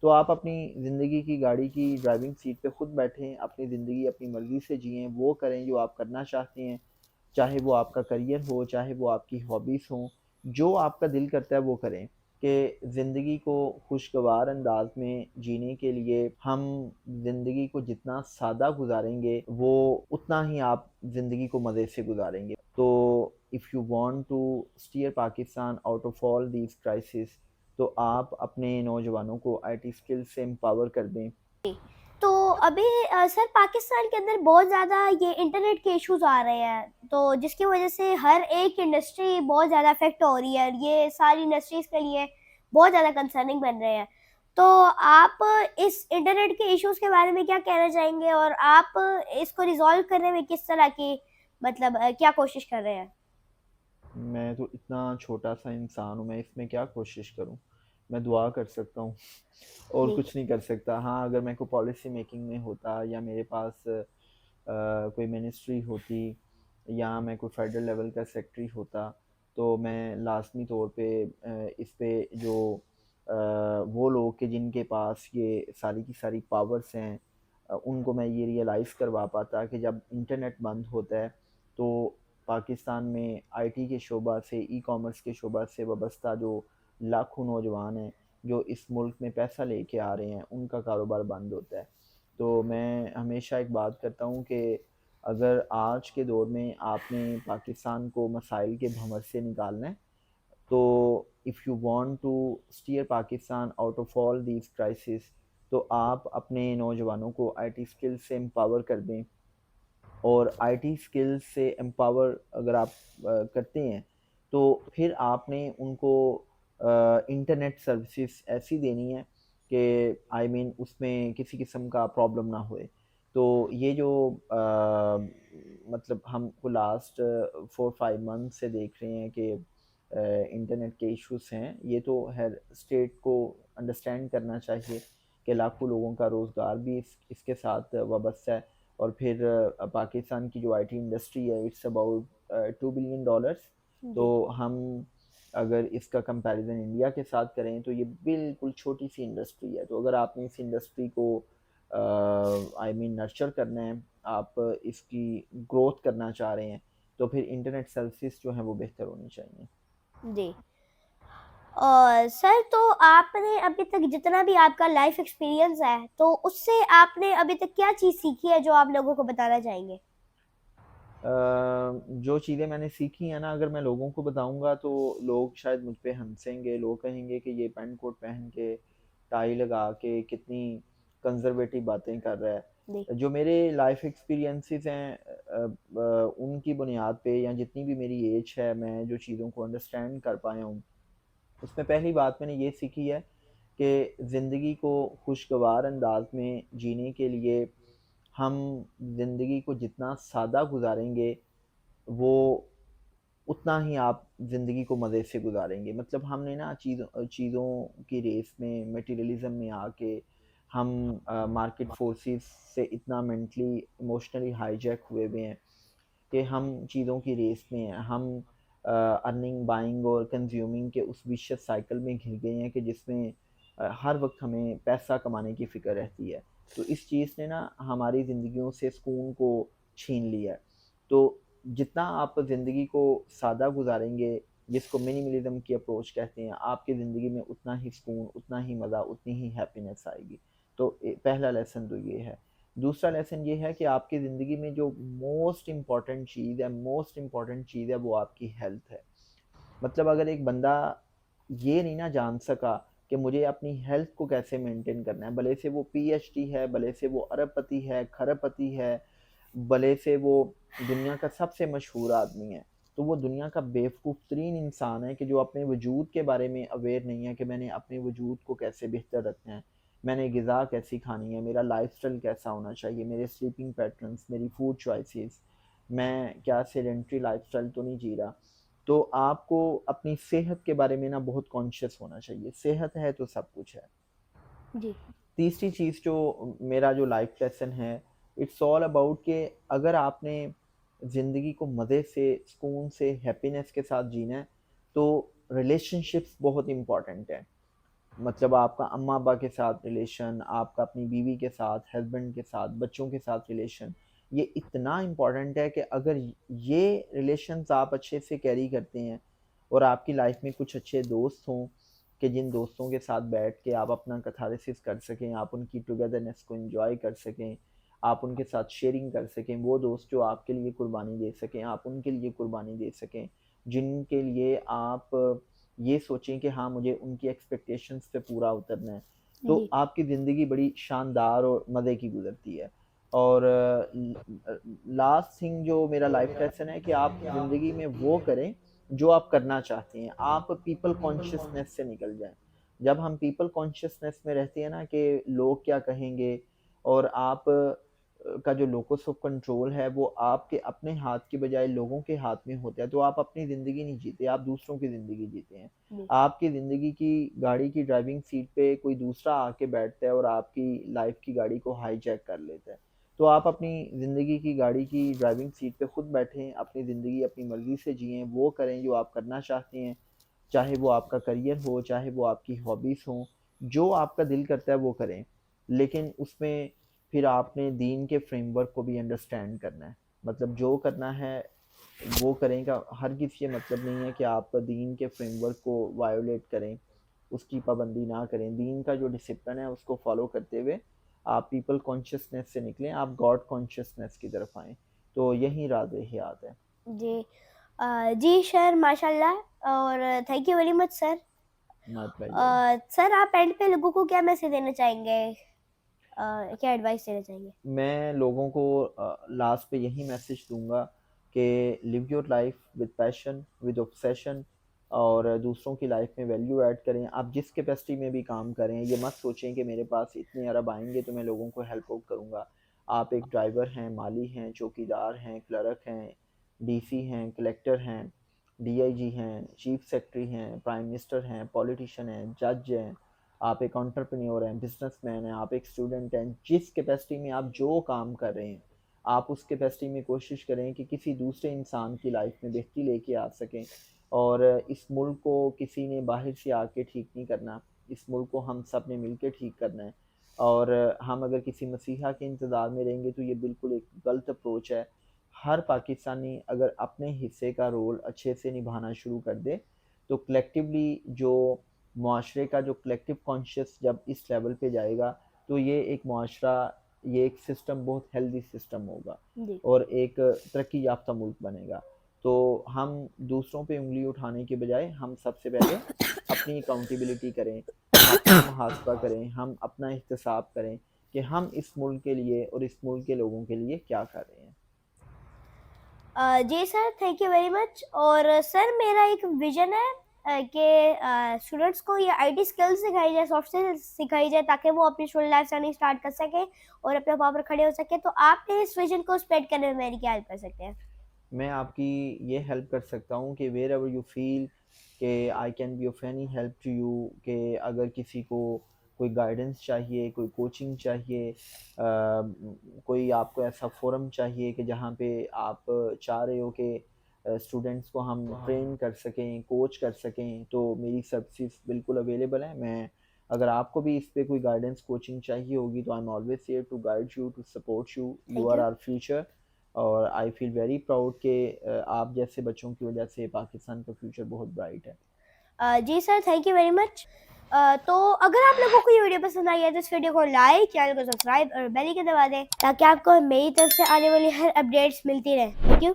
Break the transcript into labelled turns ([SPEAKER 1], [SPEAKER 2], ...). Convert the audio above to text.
[SPEAKER 1] तो आप अपनी ज़िंदगी की गाड़ी की ड्राइविंग सीट पे खुद बैठें, अपनी ज़िंदगी अपनी मर्ज़ी से जिएँ, वो करें जो आप करना चाहते हैं, चाहे वो आपका करियर हो, चाहे वो आपकी हॉबीज़ हों, जो आपका दिल करता है वो करें। कि ज़िंदगी को खुशगवार अंदाज़ में जीने के लिए हम ज़िंदगी को जितना सादा गुज़ारेंगे, वो उतना ही आप ज़िंदगी को मज़े से गुज़ारेंगे। तो if you want to steer Pakistan out of all these crisis, तो आप अपने नौजवानों को आईटी स्किल से एम्पावर कर दें।
[SPEAKER 2] तो अभी सर पाकिस्तान के अंदर बहुत ज़्यादा ये इंटरनेट के इश्यूज़ आ रहे हैं, तो जिसकी वजह से हर एक इंडस्ट्री बहुत ज़्यादा अफ़ेक्ट हो रही है। ये सारी इंडस्ट्रीज़ के लिए बहुत ज़्यादा कंसर्निंग बन रहे हैं। तो आप इस इंटरनेट के इश्यूज़ के बारे में क्या कहना चाहेंगे और आप इसको रिज़ॉल्व करने में किस तरह की मतलब क्या कोशिश कर रहे हैं?
[SPEAKER 1] मैं तो इतना छोटा-सा इंसान हूँ, मैं इसमें क्या कोशिश करूँ? मैं दुआ कर सकता हूँ और
[SPEAKER 2] जी,
[SPEAKER 1] कुछ नहीं कर सकता। हाँ, अगर मैं कोई पॉलिसी मेकिंग में होता या मेरे पास कोई मिनिस्ट्री होती या मैं कोई फेडरल लेवल का सेक्रेटरी होता, तो मैं लाज़मी तौर पे इस पे जो वो लोग कि जिनके पास ये सारी की सारी पावर्स हैं, उनको मैं ये रियलाइज़ करवा पाता कि जब इंटरनेट बंद होता है, तो पाकिस्तान में आईटी के शोबा से, ई-कॉमर्स के शोबा से वाबस्ता जो लाखों नौजवान हैं, जो इस मुल्क में पैसा लेके आ रहे हैं, उनका कारोबार बंद होता है। तो मैं हमेशा एक बात करता हूँ कि अगर आज के दौर में आपने पाकिस्तान को मसाइल के भंवर से निकालना है, तो if you want to steer Pakistan out of all these crisis, तो आप अपने नौजवानों को आईटी स्किल्स से एम्पावर कर दें। और आईटी स्किल्स से एम्पावर अगर आप करते हैं, तो फिर आपने उनको इंटरनेट सर्विसेज ऐसी देनी है कि आई मीन उसमें किसी किस्म का प्रॉब्लम ना होए। तो ये जो मतलब हमको लास्ट 4-5 मंथ से देख रहे हैं कि इंटरनेट के इश्यूज़ हैं, ये तो हर स्टेट को अंडरस्टैंड करना चाहिए कि लाखों लोगों का रोज़गार भी इसके साथ वाबस्ता है। और फिर पाकिस्तान की जो आईटी इंडस्ट्री है, इट्स अबाउट $2 बिलियन। तो
[SPEAKER 2] जी।
[SPEAKER 1] हम अगर इसका कंपैरिजन इंडिया के साथ करें तो ये बिल्कुल छोटी सी इंडस्ट्री है। तो अगर आपने इस इंडस्ट्री को आई मीन नर्चर करना है, आप इसकी ग्रोथ करना चाह रहे हैं, तो फिर इंटरनेट सर्विसेज जो हैं वो बेहतर होनी चाहिए।
[SPEAKER 2] जी। और सर तो आपने अभी तक जितना भी आपका लाइफ एक्सपीरियंस है, तो उससे आपने अभी तक क्या चीज़ सीखी है जो आप लोगों को बताना चाहेंगे?
[SPEAKER 1] जो चीज़ें मैंने सीखी हैं ना, अगर मैं लोगों को बताऊँगा तो लोग शायद मुझ पे हँसेंगे, लोग कहेंगे कि ये पैंट कोट पहन के, टाई लगा के कितनी कंज़र्वेटिव बातें कर रहा
[SPEAKER 2] जी,
[SPEAKER 1] है। जो मेरे लाइफ़ एक्सपीरियंसेस हैं उनकी बुनियाद पे या जितनी भी मेरी एज है, मैं जो चीज़ों को अंडरस्टैंड कर पाया हूँ, उसमें पहली बात मैंने ये सीखी है कि ज़िंदगी को खुशगवार अंदाज़ में जीने के लिए हम ज़िंदगी को जितना सादा गुज़ारेंगे, वो उतना ही आप ज़िंदगी को मज़े से गुज़ारेंगे। मतलब हमने ना चीज़ों की रेस में, मटेरियलिज़्म में आके हम मार्केट फ़ोर्सेस से इतना मेंटली, इमोशनली हाईजैक हुए हुए हैं कि हम चीज़ों की रेस में हैं। हम अर्निंग, बाइंग और कंज़्यूमिंग के उस विशियस साइकिल में घिर गए हैं कि जिसमें हर वक़्त हमें पैसा कमाने की फ़िक्र रहती है। तो इस चीज़ ने ना हमारी ज़िंदगियों से सुकून को छीन लिया है। तो जितना आप ज़िंदगी को सादा गुज़ारेंगे, जिसको मिनिमलिज़्म की अप्रोच कहते हैं, आपकी ज़िंदगी में उतना ही सुकून, उतना ही मज़ा, उतनी ही हैप्पीनेस आएगी। तो पहला लेसन तो ये है। दूसरा लेसन ये है कि आपकी ज़िंदगी में जो मोस्ट इम्पोर्टेंट चीज़ है वो आपकी हेल्थ है। मतलब अगर एक बंदा ये नहीं ना जान सका कि मुझे अपनी हेल्थ को कैसे मेंटेन करना है, भले से वो पीएचडी है, भले से वो अरबपति है, खरबपति है, भले से वो दुनिया का सबसे मशहूर आदमी है, तो वो दुनिया का बेवकूफ़ तरीन इंसान है कि जो अपने वजूद के बारे में अवेयर नहीं है कि मैंने अपने वजूद को कैसे बेहतर रखना है, मैंने ग़िज़ा कैसी खानी है, मेरा लाइफ़स्टाइल कैसा होना चाहिए, मेरे स्लीपिंग पैटर्न्स, मेरी फूड चॉइसेस, मैं क्या सेडेंटरी लाइफ़स्टाइल तो नहीं जी रहा। तो आपको अपनी सेहत के बारे में ना बहुत कॉन्शियस होना चाहिए। सेहत है तो सब कुछ है।
[SPEAKER 2] जी,
[SPEAKER 1] तीसरी चीज़ जो मेरा जो लाइफ लेसन है, इट्स ऑल अबाउट कि अगर आपने ज़िंदगी को मज़े से, सुकून से, हैप्पीनेस के साथ जीना है, तो रिलेशनशिप्स बहुत इम्पोर्टेंट हैं। मतलब आपका अम्मा अब्बा के साथ रिलेशन, आपका अपनी बीवी के साथ, हस्बैंड के साथ, बच्चों के साथ रिलेशन, ये इतना इम्पोर्टेंट है कि अगर ये रिलेशंस आप अच्छे से कैरी करते हैं और आपकी लाइफ में कुछ अच्छे दोस्त हों कि जिन दोस्तों के साथ बैठ के आप अपना कैथारसिस कर सकें, आप उनकी टुगेदरनेस को एंजॉय कर सकें, आप उनके साथ शेयरिंग कर सकें, वो दोस्त जो आपके लिए कुर्बानी दे सकें, आप उनके लिए कुर्बानी दे सकें, जिनके लिए आप ये सोचें कि हाँ मुझे उनकी एक्सपेक्टेशंस पे पूरा उतरना है, तो
[SPEAKER 2] जी
[SPEAKER 1] आपकी ज़िंदगी बड़ी शानदार और मज़े की गुजरती है। और लास्ट थिंग जो मेरा लाइफ लेसन है कि आप ज़िंदगी में वो करें जो आप करना चाहते हैं, आप पीपल कॉन्शियसनेस से निकल जाएं। जब हम पीपल कॉन्शियसनेस में रहते हैं ना कि लोग क्या कहेंगे, और आप का जो लोकस ऑफ कंट्रोल है वो आपके अपने हाथ की बजाय लोगों के हाथ में होता है, तो आप अपनी ज़िंदगी नहीं जीते, आप दूसरों की ज़िंदगी जीते हैं।
[SPEAKER 2] जी
[SPEAKER 1] आपकी ज़िंदगी की गाड़ी की ड्राइविंग सीट पे कोई दूसरा आके बैठता है और आपकी लाइफ की गाड़ी को हाईजैक कर लेता है। तो आप अपनी ज़िंदगी की गाड़ी की ड्राइविंग सीट पे खुद बैठें, अपनी ज़िंदगी अपनी मर्ज़ी से जिएँ, वो करें जो आप करना चाहते हैं, चाहे वो आपका करियर हो, चाहे वो आपकी हॉबीज़ हों, जो आपका दिल करता है वो करें। लेकिन उसमें फिर आपने दीन के फ्रेमवर्क को भी अंडरस्टैंड करना है। मतलब जो करना है वो करें का हरगिज़ ये मतलब नहीं है कि आप दीन के फ्रेमवर्क को वायोलेट करें, उसकी पाबंदी ना करें। दीन का जो डिसिप्लिन है उसको फॉलो करते हुए आप पीपल कॉन्शियसनेस से निकलें, आप गॉड कॉन्शियसनेस की तरफ आएँ। तो यही राह-ए-हयात है।
[SPEAKER 2] जी जी सर माशाल्लाह और thank you very much sir.
[SPEAKER 1] My pleasure.
[SPEAKER 2] Sir आप एंड पे लोगों को क्या मैसेज देना चाहेंगे? क्या एडवाइस देना चाहेंगे?
[SPEAKER 1] मैं लोगों को लास्ट पे यही मैसेज दूंगा कि live your life with passion, with obsession, और दूसरों की लाइफ में वैल्यू ऐड करें। आप जिस कैपेसिटी में भी काम करें, ये मत सोचें कि मेरे पास इतने अरब आएंगे तो मैं लोगों को हेल्प आउट करूँगा। आप एक ड्राइवर हैं, माली हैं, चौकीदार हैं, क्लर्क हैं, डीसी हैं, कलेक्टर हैं, डीआईजी हैं, चीफ सेक्रेटरी हैं, प्राइम मिनिस्टर हैं, पॉलिटिशियन हैं, जज हैं, आप एक एंटरप्रेन्योर हैं, बिजनेसमैन हैं, आप एक स्टूडेंट हैं। जिस कैपेसिटी में आप जो काम कर रहे हैं, आप उस कैपेसिटी में कोशिश करें कि किसी दूसरे इंसान की लाइफ में बेहतरी लेके आ सकें। और इस मुल्क को किसी ने बाहर से आके ठीक नहीं करना, इस मुल्क को हम सब ने मिल के ठीक करना है। और हम अगर किसी मसीहा के इंतज़ार में रहेंगे तो ये बिल्कुल एक गलत अप्रोच है। हर पाकिस्तानी अगर अपने हिस्से का रोल अच्छे से निभाना शुरू कर दे, तो कलेक्टिवली जो मुआशरे का जो कलेक्टिव कॉन्शियस जब इस लेवल पे जाएगा, तो ये एक मुआशरा, ये एक सिस्टम बहुत हेल्दी सिस्टम होगा
[SPEAKER 2] जी
[SPEAKER 1] और एक तरक्की याफ्ता मुल्क बनेगा। तो हम दूसरों पे उंगली उठाने के बजाय हम सबसे पहले अपनी अकाउंटेबिलिटी करें, हम अपना मुहासबा करें, हम अपना एहतसाब करें कि हम इस मुल्क के लिए और इस मुल्क के लोगों के लिए क्या कर रहे हैं।
[SPEAKER 2] जी sir thank you very much और सर मेरा एक विजन है कि स्टूडेंट्स को ये आईटी स्किल्स सिखाई जाए, सॉफ्ट स्किल्स सिखाई जाए ताकि वो अपनी स्टूडेंट लाइफ जर्नी स्टार्ट कर सकें और अपने पाँव पर खड़े हो सके। तो आप इस विजन को स्प्रेड करने में मेरी क्या हेल्प कर सकते हैं?
[SPEAKER 1] मैं आपकी ये हेल्प कर सकता हूँ कि वेर एवर यू फील कि I can be of any help to you, कि अगर किसी को कोई गाइडेंस चाहिए, कोई कोचिंग चाहिए, कोई आपको ऐसा फोरम चाहिए कि जहाँ पे आप चाह रहे हो कि स्टूडेंट्स को हम ट्रेन कर सकें, कोच कर सकें, तो मेरी सर्विसेज बिल्कुल अवेलेबल हैं। मैं अगर आपको भी इस पे कोई गाइडेंस कोचिंग चाहिए होगी तो I am always here to guide you, to support you, you
[SPEAKER 2] thank
[SPEAKER 1] are
[SPEAKER 2] you.
[SPEAKER 1] Our future. और आई फील वेरी प्राउड कि आप जैसे बच्चों की वजह से पाकिस्तान का फ्यूचर बहुत ब्राइट है।
[SPEAKER 2] जी sir thank you very much. तो अगर आप लोगों को ये वीडियो पसंद आई है तो इस वीडियो को लाइक, चैनल को सब्सक्राइब और बेल आइकन दबा दें ताकि आपको मेरी तरफ से आने वाली हर अपडेट्स मिलती रहे। Thank you.